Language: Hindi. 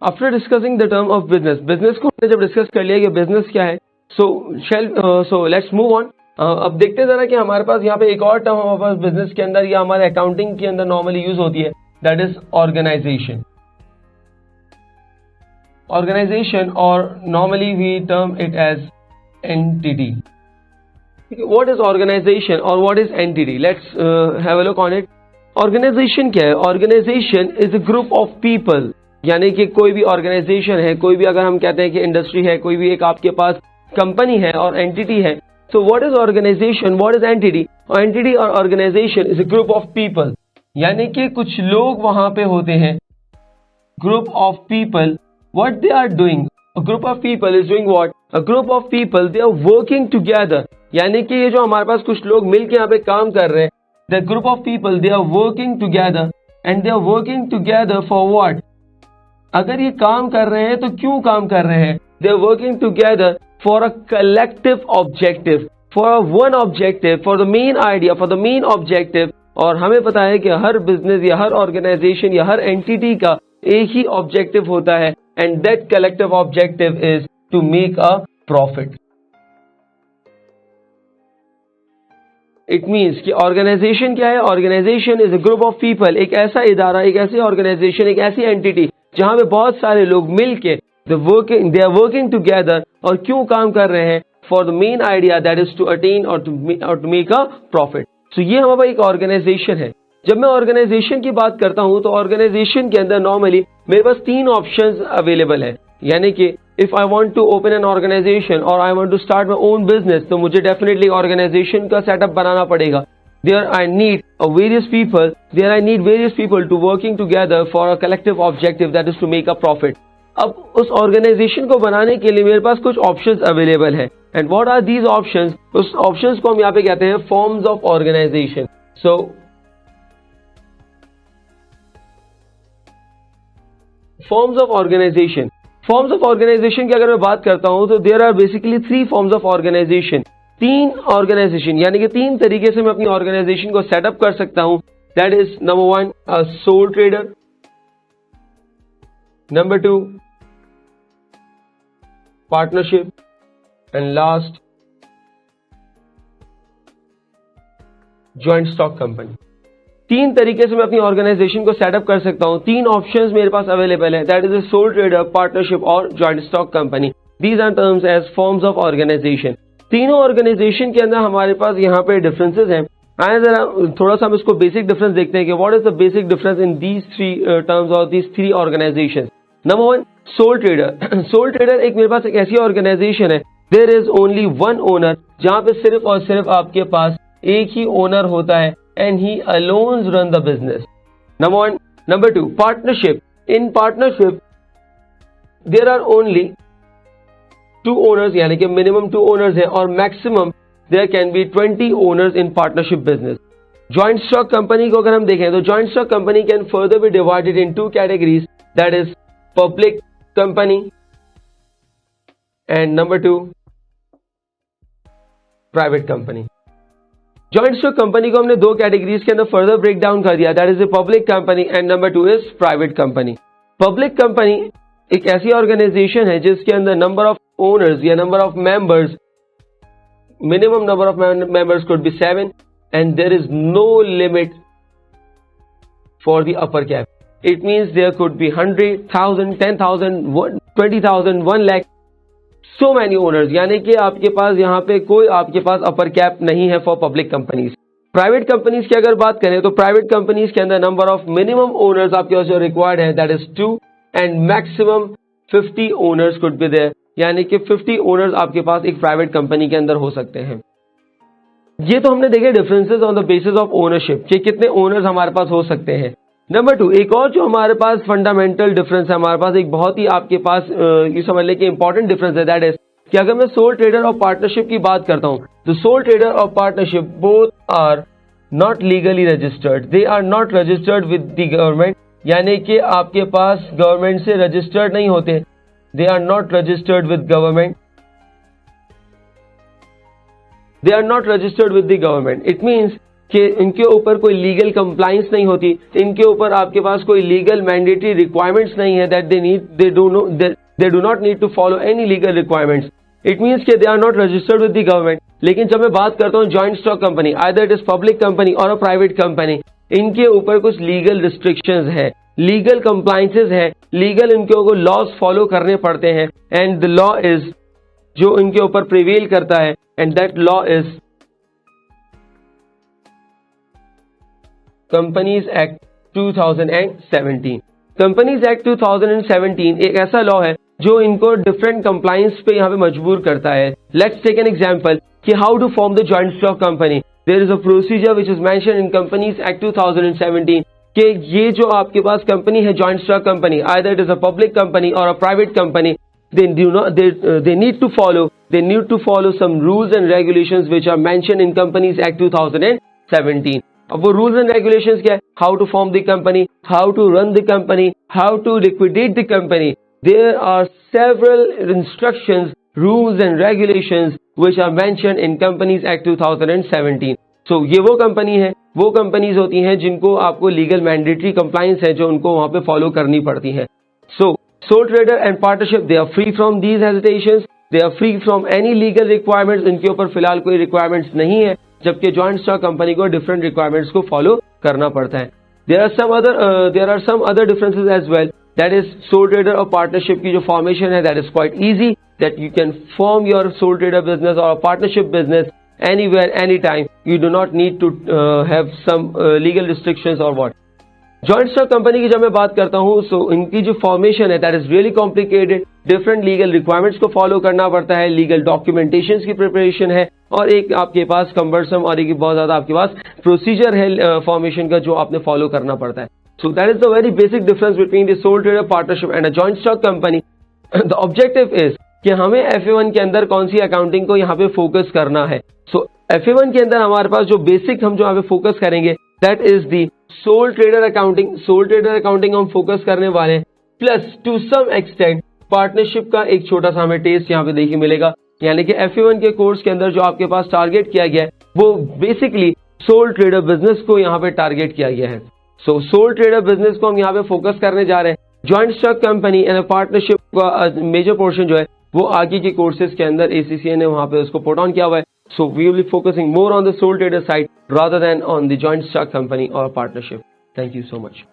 After discussing the term of business, business को हमने जब डिस्कस कर लिया कि बिजनेस क्या है, सो लेट्स मूव ऑन। अब देखते जरा कि हमारे पास यहाँ पे एक और टर्म हमारे पास बिजनेस के अंदर या हमारे अकाउंटिंग के अंदर नॉर्मली यूज होती है, दैट इज ऑर्गेनाइजेशन। ऑर्गेनाइजेशन, और normally we term it as entity. What is organization or what is entity? Let's have a look on it. Organization क्या है? Organization is a group of people, यानी कि कोई भी ऑर्गेनाइजेशन है, कोई भी अगर हम कहते हैं कि इंडस्ट्री है, कोई भी एक आपके पास कंपनी है और एंटिटी है, so what is organization, what is entity? Entity और organization is a group of people, यानी कि कुछ लोग वहां पे होते हैं, group of people, what they are doing, a group of people is doing what? A group of people, they are working together, यानी कि ये जो हमारे पास कुछ लोग मिलके यहाँ पे काम कर रहे हैं, the group of people they are working together, and they are working together for what? अगर ये काम कर रहे हैं तो क्यों काम कर रहे हैं? They are working together for a collective objective, for one objective, for the main idea, for the main objective. और हमें पता है कि हर बिजनेस या हर ऑर्गेनाइजेशन या हर एंटिटी का एक ही ऑब्जेक्टिव होता है, and that collective objective is to make a profit. It means कि ऑर्गेनाइजेशन क्या है? Organisation is a group of people, एक ऐसा इदारा, एक ऐसी ऑर्गेनाइजेशन, एक ऐसी एंटिटी जहां पे बहुत सारे लोग मिलके दे आर वर्किंग टुगेदर, और क्यों काम कर रहे हैं? For the main idea, that is to attain और to make a profit. So ये हमारा एक ऑर्गेनाइजेशन है। जब मैं ऑर्गेनाइजेशन की बात करता हूं तो ऑर्गेनाइजेशन के अंदर नॉर्मली मेरे पास 3 ऑप्शंस अवेलेबल है, यानी कि if I want to open an organisation और I want to start my own business, तो मुझे डेफिनेटली ऑर्गेनाइजेशन का सेटअप बनाना पड़ेगा। There I need various people to working together for a collective objective, that is to make a profit. अब उस ऑर्गेनाइजेशन को बनाने के लिए मेरे पास कुछ ऑप्शंस अवेलेबल है, and what are these options? उस ऑप्शंस को हम यहाँ पे कहते हैं forms of organisation. So forms of organisation, forms of organisation की अगर मैं बात करता हूं तो there are basically 3 forms of organisation. 3 organisation, यानी कि 3 तरीके से मैं अपनी ऑर्गेनाइजेशन को सेटअप कर सकता हूं। That is number 1 a sole trader, number 2 partnership, and last joint stock company. 3 तरीके से मैं अपनी ऑर्गेनाइजेशन को सेटअप कर सकता हूं। 3 ऑप्शंस मेरे पास अवेलेबल है, that is a sole trader, partnership और joint stock company. These are terms as forms of organisation. तीनों ऑर्गेनाइजेशन के अंदर हमारे पास यहाँ पे डिफरेंसेस हैं। आए जरा थोड़ा सा हम इसको बेसिक डिफरेंस देखते हैं कि what is the basic difference in these 3 terms और these 3 organisation. Number 1 sole trader. Sole trader एक मेरे पास एक ऐसी ऑर्गेनाइजेशन है, there is only one owner, जहां पे सिर्फ और सिर्फ आपके पास एक ही ओनर होता है, and he alone run the business. Number 1. Number 2, partnership. In partnership, there are only 2 owners, यानी कि minimum 2 owners है, और maximum there can be 20 owners in partnership business. Joint stock company को अगर हम देखें तो joint stock company can further be divided in 2 categories, that is public company and number 2 private company. Joint stock company को हमने 2 कैटेगरीज के अंदर फर्दर ब्रेक डाउन कर दिया, that is a public company and number 2 is private company. Public company एक ऐसी ऑर्गेनाइजेशन है जिसके अंदर नंबर ऑफ ओनर्स या number of members, minimum number of members could be 7 and there is no limit for the upper cap. It means there could be 100,000, 10,000, 20,000, 1 lakh, so many owners, यानी कि आपके पास यहाँ पे कोई आपके पास अपर कैप नहीं है for public companies. Private companies की अगर बात करें तो प्राइवेट कंपनीज के अंदर नंबर ऑफ मिनिमम ओनर्स आपके पास जो रिक्वायर्ड है that is 2 and maximum 50 owners could be there, यानी कि 50 ओनर्स आपके पास एक प्राइवेट कंपनी के अंदर हो सकते हैं। ये तो हमने देखे differences on the basis of ownership कि कितने ओनर्स हमारे पास हो सकते हैं। नंबर 2, एक और जो हमारे पास फंडामेंटल डिफरेंस है, हमारे पास एक बहुत ही आपके पास ये समझ लें कि इंपॉर्टेंट डिफरेंस है, दैट इज कि अगर मैं सोल ट्रेडर और पार्टनरशिप की बात करता हूं तो सोल ट्रेडर और partnership both are not legally registered, they are not registered with the government, यानी कि आपके पास गवर्नमेंट से रजिस्टर्ड नहीं होते, they are not registered with government, they are not registered with the government. It means कि इनके ऊपर कोई लीगल कंप्लाइंस नहीं होती, इनके ऊपर आपके पास कोई लीगल मैंडेटरी रिक्वायरमेंट्स नहीं है, that they do not need to follow any legal requirements. It means कि they are not registered with the government. लेकिन जब मैं बात करता हूँ joint stock company, either it is public company और अ प्राइवेट कंपनी, इनके ऊपर कुछ लीगल रिस्ट्रिक्शंस है, लीगल कंप्लाइंसेस है, लीगल इनके ऊपर लॉज फॉलो करने पड़ते हैं, एंड द लॉ इज जो इनके ऊपर प्रिवेल करता है, and that law is companies act 2017। Companies act 2017 एक ऐसा लॉ है जो इनको डिफरेंट कंप्लाइंस पे यहाँ पे मजबूर करता है। लेट्स टेक एन एग्जांपल कि how to form the joint stock company. There is a procedure which is mentioned in companies act 2017 कि ये जो आपके पास कंपनी है joint stock company, either it is a public company और a private company, they need to follow some rules and regulations which are mentioned in Companies Act 2017. अब वो रूल्स एंड रेगुलेशंस क्या है? How to form the company, how to run the company, how to liquidate the company. There are several instructions, rules and regulations which are mentioned in companies act 2017। So ये वो कंपनी है, वो कंपनीज होती हैं जिनको आपको लीगल मैंडेटरी कंप्लाइंस है जो उनको वहां पे फॉलो करनी पड़ती है। सो sole trader and partnership, they are free from these hesitations, they are free from any legal requirements। इनके ऊपर फिलहाल कोई requirements नहीं है, जबकि जॉइंट स्टॉक कंपनी को डिफरेंट रिक्वायरमेंट्स को फॉलो करना पड़ता है। There are some other differences as well, that is sole trader और पार्टनरशिप की जो फॉर्मेशन है that is quite easy, that you can form your sole trader business और partnership business anywhere any time. You do not need to have some legal restrictions और व्हाट। जॉइंट स्टॉक कंपनी की जब मैं बात करता हूं, सो इनकी जो फॉर्मेशन है that is really complicated, different legal requirements को फॉलो करना पड़ता है, लीगल डॉक्यूमेंटेशन की प्रिपरेशन है, और एक आपके पास कम्बरसम और एक बहुत ज्यादा आपके पास प्रोसीजर है फॉर्मेशन का जो आपने फॉलो करना पड़ता है। So that is the very basic difference between the soul trader partnership and a joint stock company. The objective is कि हमें FA1 के अंदर कौन सी अकाउंटिंग को यहाँ पे फोकस करना है। सो FA1 के अंदर हमारे पास जो बेसिक हम जो यहाँ पे फोकस करेंगे that is the sole trader accounting. Sole trader accounting हम फोकस करने वाले हैं, plus to some extent partnership का एक छोटा सा हमें टेस्ट यहाँ पे देखिए मिलेगा। यानी कि FA1 के कोर्स के अंदर जो आपके पास टारगेट किया गया है वो बेसिकली सोल ट्रेडर बिजनेस को यहाँ पे टारगेट किया गया है। सो सोल ट्रेडर बिजनेस को हम यहाँ पे फोकस करने जा रहे हैं। Joint stock company and partnership का मेजर पोर्शन जो है वो आगे के कोर्सेज के अंदर ACCA ने वहां पे उसको पुट ऑन किया हुआ है। So we will be focusing more on the sole trader side rather than on the joint stock company or partnership. Thank you so much.